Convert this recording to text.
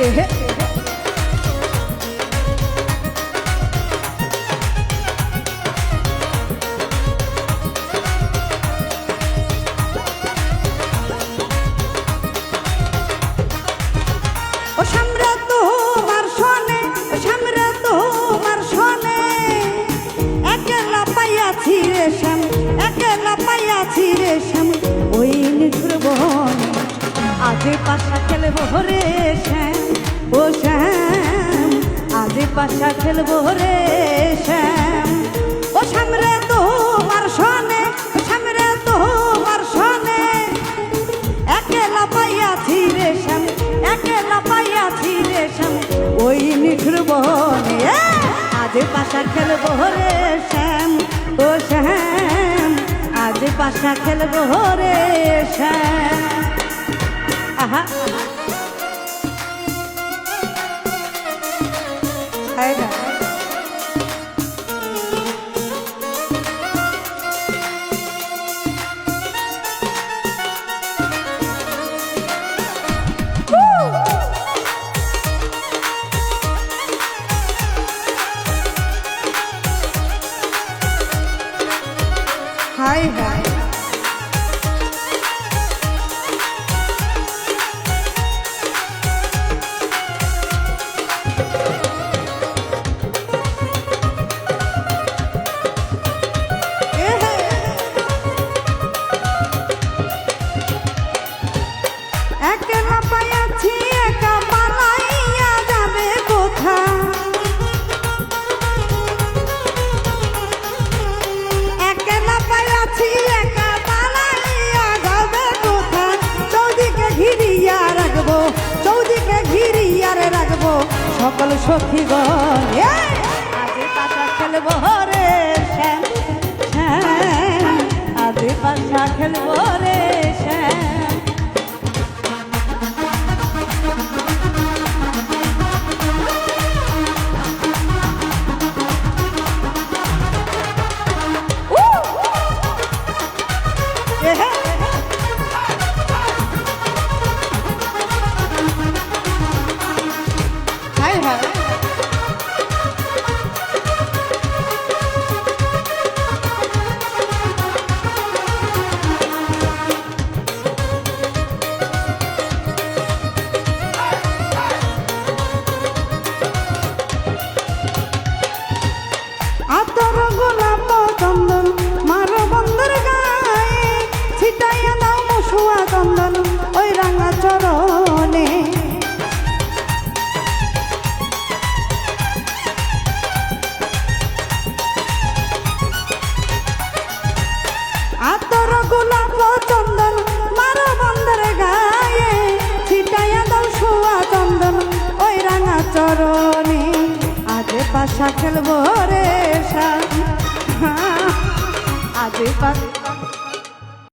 এহে ও সামরা তোমার শোনে, ও সামরা তোমার শোনে, একলা পাইয়াছি রে শ্যাম, একলা পাইয়াছি রে শ্যাম, ওই নিঠুর বনে আজ পাশা খেলবো রে শ্যাম, ও শ্যাম আজ পাশা খেলবো রে শ্যাম। ও সামরে তোমার শোনে, ও সামরে তোমার শোনে, একলা পাইয়াছি রে শ্যাম, একলা পাইয়াছি রে শ্যাম, ওই নিঠুর বনে আজ পাশা খেলবো রে শ্যাম, ও শ্যাম আজ পাশা খেলবো রে শ্যাম। আহা হায় না হায় হায় একলা পাইয়াছি একা পালাইয়া যাবে কোথা, একলা পাইয়াছি একা পালাইয়া যাবে কোথা, চৌদিকে ঘিরিয়া রাখবো, চৌদিকে ঘিরিয়া রাখবো সকল সখীগণ আজ পাশা খেলবো রে শ্যাম, শ্যাম আজ পাশা খেলবো রে শ্যাম। হায় হায় আতর গোলাপ চন্দন মারো বন্ধুর গায়ে, ছিটাইয়া দাও মশুয়া চন্দন ওই রাঙা চরণে, আতর গোলাপ চন্দন মারো বন্ধুর গায়ে, ছিটাইয়া দাও শুয়া চন্দন ওই রাঙা চরণে আজ পাশা খেলবো রে শ্যাম, আজ পাশা